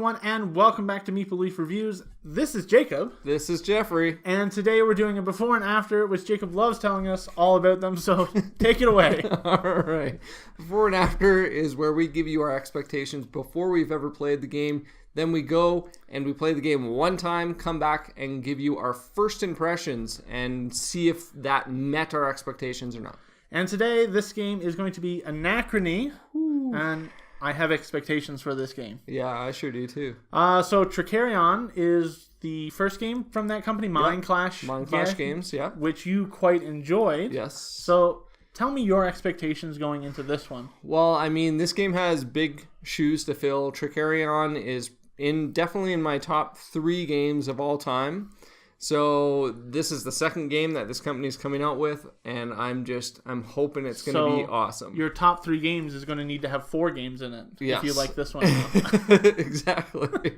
everyone, and welcome back to Meeple Leaf Reviews. This is Jacob. This is Jeffrey. And today we're doing a before and after, which Jacob loves telling us all about them, so take it away. All right. Before and after is where we give you our expectations before we've ever played the game. Then we go and we play the game one time, come back and give you our first impressions and see if that met our expectations or not. And today, this game is going to be Anachrony, and I have expectations for this game. Yeah, I sure do too. So Tricarion is the first game from that company, Mindclash Games, yeah. Which you quite enjoyed. Yes. So tell me your expectations going into this one. Well, I mean, this game has big shoes to fill. Tricarion is definitely in my top 3 games of all time. So this is the second game that this company is coming out with, and I'm hoping it's going to be awesome. Your top 3 games is going to need to have 4 games in it if you like this one. Exactly.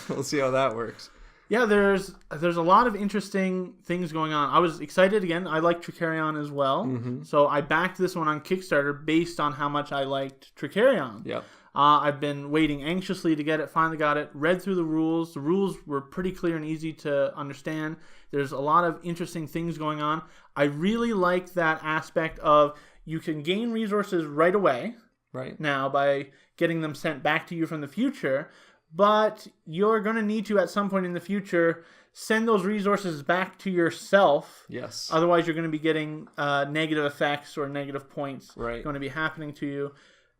We'll see how that works. Yeah, there's a lot of interesting things going on. I was excited again. I like Tricarion as well. Mm-hmm. So I backed this one on Kickstarter based on how much I liked Tricarion. Yep. I've been waiting anxiously to get it. Finally got it. Read through the rules. The rules were pretty clear and easy to understand. There's a lot of interesting things going on. I really like that aspect of you can gain resources right away. Right. Now by getting them sent back to you from the future. But you're going to need to, at some point in the future, send those resources back to yourself. Yes. Otherwise, you're going to be getting negative effects or negative points going to be happening to you.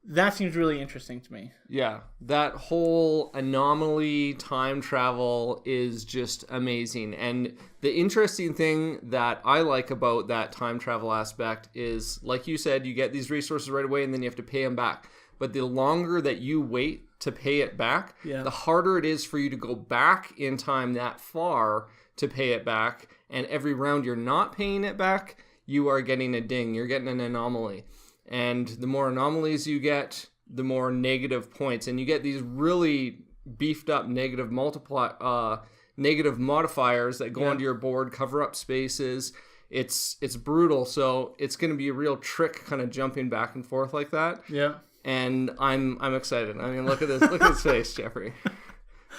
That seems really interesting to me. Yeah, that whole anomaly time travel is just amazing. And the interesting thing that I like about that time travel aspect is, like you said, you get these resources right away and then you have to pay them back. But the longer that you wait to pay it back, the harder it is for you to go back in time that far to pay it back. And every round you're not paying it back, you are getting a ding. You're getting an anomaly. And the more anomalies you get, the more negative points. And you get these really beefed up negative modifiers that go onto your board, cover up spaces. It's brutal. So it's going to be a real trick kind of jumping back and forth like that. Yeah. And I'm excited. I mean, look at this. Look at his face, Jeffrey.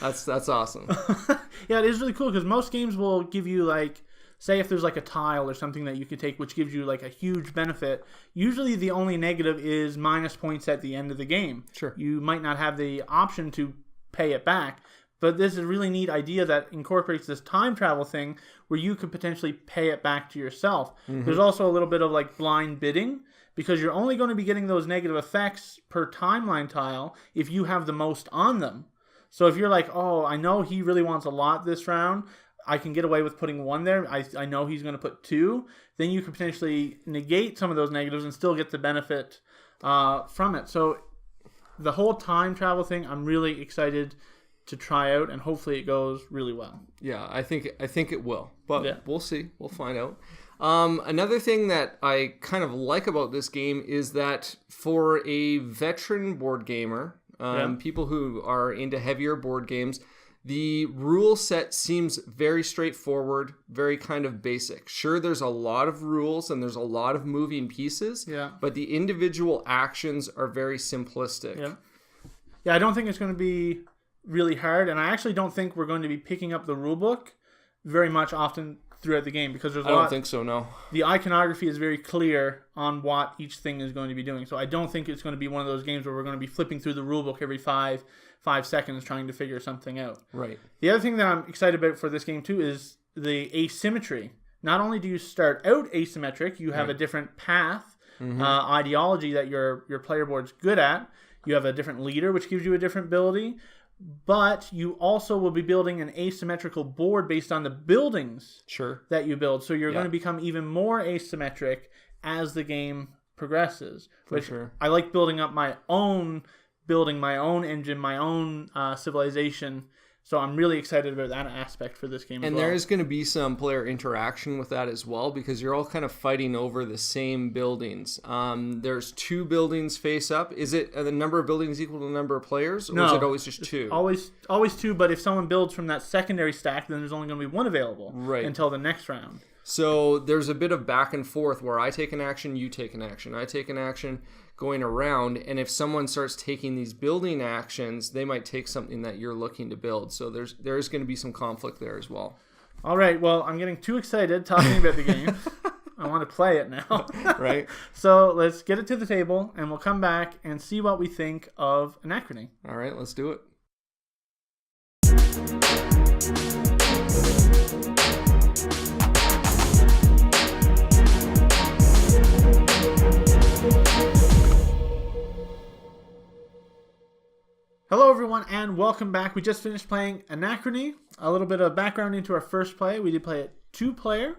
That's awesome. Yeah, it is really cool because most games will give you, like, say if there's like a tile or something that you could take which gives you like a huge benefit, usually the only negative is minus points at the end of the game. Sure. You might not have the option to pay it back, but this is a really neat idea that incorporates this time travel thing where you could potentially pay it back to yourself. Mm-hmm. There's also a little bit of like blind bidding because you're only going to be getting those negative effects per timeline tile if you have the most on them. So if you're like, oh, I know he really wants a lot this round, I can get away with putting 1 there. I know he's going to put 2. Then you can potentially negate some of those negatives and still get the benefit from it. So the whole time travel thing, I'm really excited to try out, and hopefully it goes really well. Yeah, I think it will, but we'll see. We'll find out. Another thing that I kind of like about this game is that for a veteran board gamer, people who are into heavier board games, the rule set seems very straightforward, very kind of basic. Sure, there's a lot of rules and there's a lot of moving pieces, but the individual actions are very simplistic. Yeah, I don't think it's going to be really hard, and I actually don't think we're going to be picking up the rule book very much often throughout the game because there's a lot. I don't think so, no. The iconography is very clear on what each thing is going to be doing, so I don't think it's going to be one of those games where we're going to be flipping through the rule book every 5 seconds trying to figure something out. Right. The other thing that I'm excited about for this game too is the asymmetry. Not only do you start out asymmetric, you have a different path, ideology that your player board's good at. You have a different leader, which gives you a different ability. But you also will be building an asymmetrical board based on the buildings that you build. So you're going to become even more asymmetric as the game progresses. I like building up my own engine, my own civilization. So I'm really excited about that aspect for this game as well. And there is going to be some player interaction with that as well because you're all kind of fighting over the same buildings. There's 2 buildings face up. Is it the number of buildings equal to the number of players? Or is it always just 2? Always 2, but if someone builds from that secondary stack, then there's only going to be 1 available until the next round. So there's a bit of back and forth where I take an action, you take an action, I take an action, going around. And if someone starts taking these building actions, they might take something that you're looking to build. So there's going to be some conflict there as well. All right. Well, I'm getting too excited talking about the game. I want to play it now. Right. So let's get it to the table, and we'll come back and see what we think of Anachrony. All right, let's do it. Hello everyone and welcome back. We just finished playing Anachrony. A little bit of background into our first play. We did play it 2-player,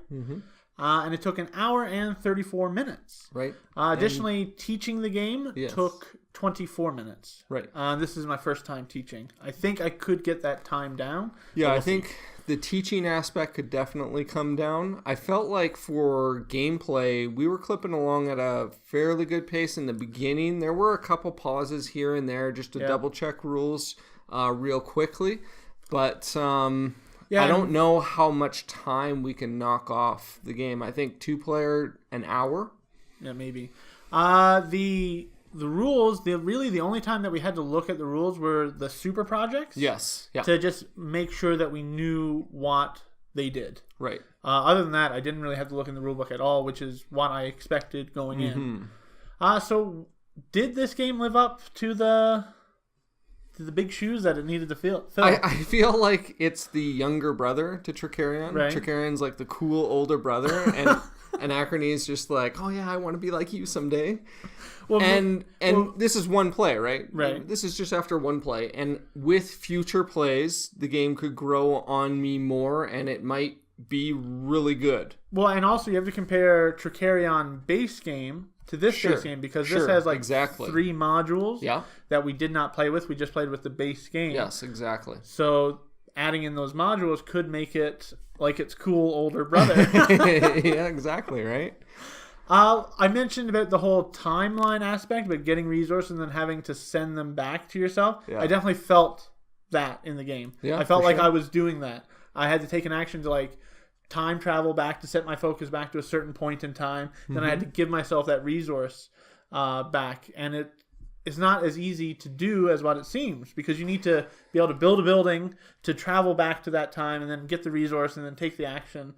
and it took 1 hour and 34 minutes. Right. Additionally, teaching the game took 24 minutes. Right. This is my first time teaching. I think I could get that time down. Yeah, I think the teaching aspect could definitely come down. I felt like for gameplay, we were clipping along at a fairly good pace in the beginning. There were a couple pauses here and there just to double check rules real quickly. But I don't know how much time we can knock off the game. I think 2-player, 1 hour. Yeah, maybe. The rules, the only time that we had to look at the rules were the super projects. Yes. Yeah. To just make sure that we knew what they did. Right. Other than that, I didn't really have to look in the rulebook at all, which is what I expected going in. So did this game live up to the big shoes that it needed to fill? I feel like it's the younger brother to Tricarion. Right. Tricarion's like the cool older brother, and Anachrony is just like, oh yeah, I want to be like you someday. Well, this is 1 play, right? Right. This is just after 1 play, and with future plays, the game could grow on me more, and it might be really good. Well, and also you have to compare Tricarion base game to this base game, because this has like 3 modules that we did not play with. We just played with the base game. Yes, exactly. So adding in those modules could make it like its cool older brother. Yeah, exactly, right? I mentioned about the whole timeline aspect, but getting resources and then having to send them back to yourself. Yeah. I definitely felt that in the game. Yeah, I felt like I was doing that. I had to take an action to like time travel back to set my focus back to a certain point in time. Then I had to give myself that resource back. And it's not as easy to do as what it seems, because you need to be able to build a building to travel back to that time and then get the resource and then take the action.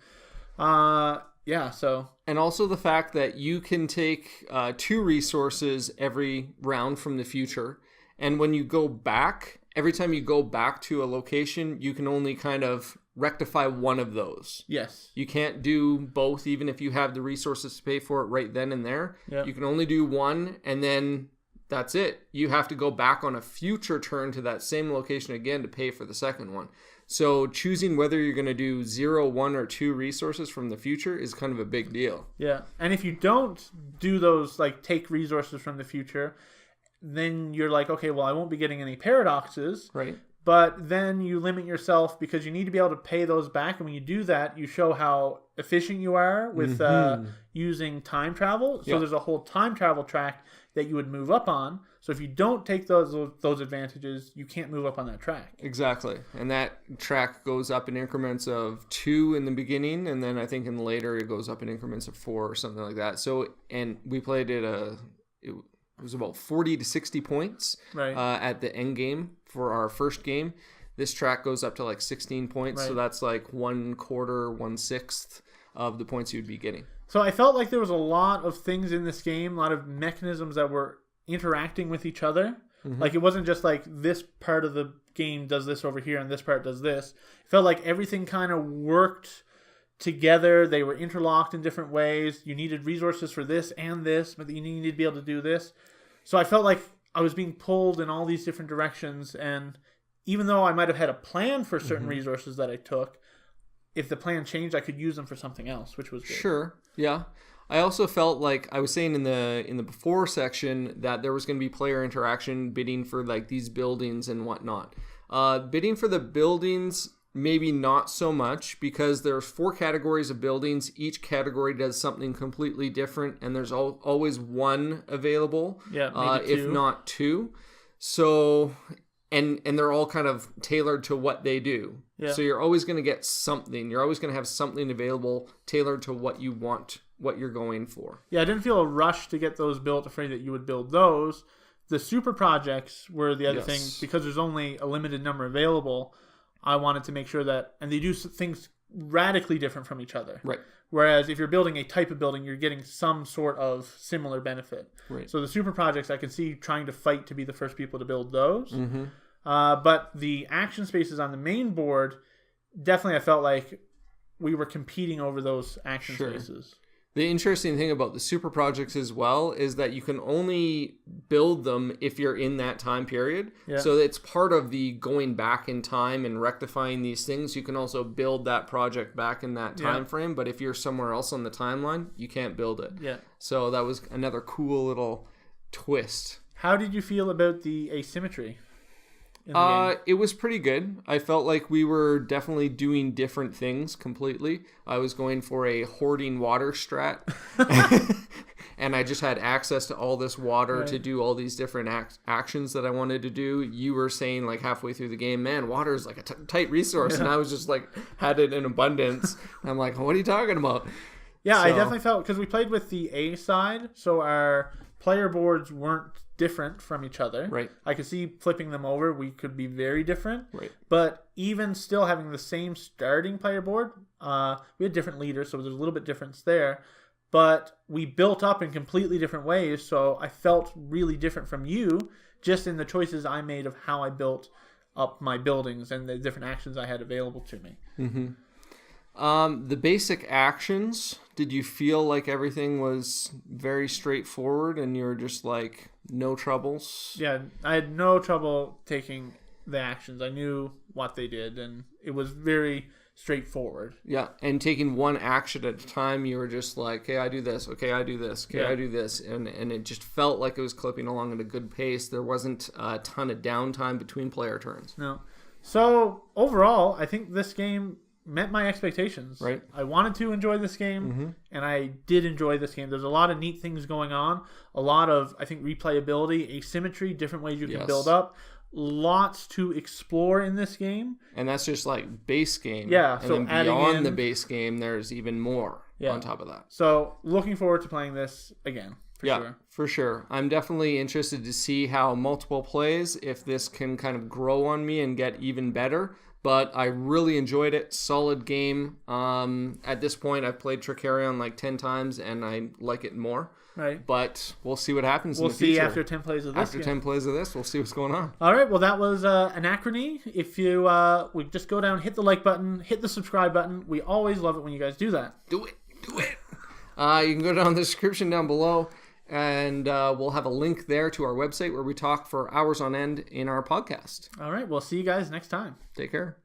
And also the fact that you can take 2 resources every round from the future. And when you go back, every time you go back to a location, you can only kind of rectify one of those. Yes. You can't do both, even if you have the resources to pay for it right then and there. Yep. You can only do one, and then that's it. You have to go back on a future turn to that same location again to pay for the second one. So choosing whether you're going to do 0, 1, or 2 resources from the future is kind of a big deal. Yeah. And if you don't do those, like take resources from the future, then you're like, okay, well, I won't be getting any paradoxes. Right. But then you limit yourself because you need to be able to pay those back. And when you do that, you show how efficient you are with using time travel. So there's a whole time travel track that you would move up on. So if you don't take those advantages, you can't move up on that track. Exactly. And that track goes up in increments of 2 in the beginning, and then I think in later it goes up in increments of 4 or something like that. So, and we played it was about 40 to 60 points at the end game for our first game. This track goes up to like 16 points, so that's like 1/4, 1/6 of the points you'd be getting. So I felt like there was a lot of things in this game, a lot of mechanisms that were interacting with each other. Like it wasn't just like this part of the game does this over here and this part does this. It felt like everything kind of worked together. They were interlocked in different ways. You needed resources for this and this, but you needed to be able to do this. So I felt like I was being pulled in all these different directions, and even though I might have had a plan for certain resources that I took, if the plan changed, I could use them for something else, which was good. Sure. Yeah. I also felt like I was saying in the before section that there was going to be player interaction, bidding for like these buildings and whatnot. Bidding for the buildings, maybe not so much, because there's 4 categories of buildings. Each category does something completely different, and there's always one available, if not 2. So, and they're all kind of tailored to what they do. Yeah. So you're always going to get something. You're always going to have something available tailored to what you want what you're going for. Yeah, I didn't feel a rush to get those built, afraid that you would build those. The super projects were the other thing, because there's only a limited number available. I wanted to make sure that, and they do things radically different from each other. Right. Whereas if you're building a type of building, you're getting some sort of similar benefit. Right. So the super projects, I can see trying to fight to be the first people to build those. Mm-hmm. But the action spaces on the main board, definitely I felt like we were competing over those action spaces. The interesting thing about the super projects as well is that you can only build them if you're in that time period. Yeah. So it's part of the going back in time and rectifying these things. You can also build that project back in that time frame, but if you're somewhere else on the timeline, you can't build it. Yeah. So that was another cool little twist. How did you feel about the asymmetry? It was pretty good. I felt like we were definitely doing different things completely. I was going for a hoarding water strat, and I just had access to all this water to do all these different actions that I wanted to do. You were saying like halfway through the game, man, water is like a tight resource, and I was just like had it in abundance. I'm like, what are you talking about? Yeah, so I definitely felt, because we played with the A side, so our player boards weren't different from each other. Right. I could see flipping them over, we could be very different. Right. But even still having the same starting player board, we had different leaders, so there's a little bit difference there. But we built up in completely different ways, so I felt really different from you, just in the choices I made of how I built up my buildings and the different actions I had available to me. Mm-hmm. The basic actions, did you feel like everything was very straightforward and you're just like, no troubles? Yeah, I had no trouble taking the actions. I knew what they did, and it was very straightforward. Yeah, and taking one action at a time, you were just like, okay, I do this, okay, I do this, okay, I do this, and it just felt like it was clipping along at a good pace. There wasn't a ton of downtime between player turns. No. So, overall, I think this game met my expectations. Right. I wanted to enjoy this game, and I did enjoy this game. There's a lot of neat things going on. A lot of, I think, replayability, asymmetry, different ways you can build up. Lots to explore in this game. And that's just like base game. Yeah. And so then beyond the base game, there's even more on top of that. So looking forward to playing this again. For sure. I'm definitely interested to see how multiple plays, if this can kind of grow on me and get even better. But I really enjoyed it. Solid game. At this point, I've played Tricarion like 10 times, and I like it more. Right. But we'll see what happens in the future. We'll see after 10 plays of this. After 10 plays of this, we'll see what's going on. All right. Well, that was Anachrony. If you would just go down, hit the like button, hit the subscribe button. We always love it when you guys do that. Do it. You can go down the description down below, and we'll have a link there to our website where we talk for hours on end in our podcast. All right. We'll see you guys next time. Take care.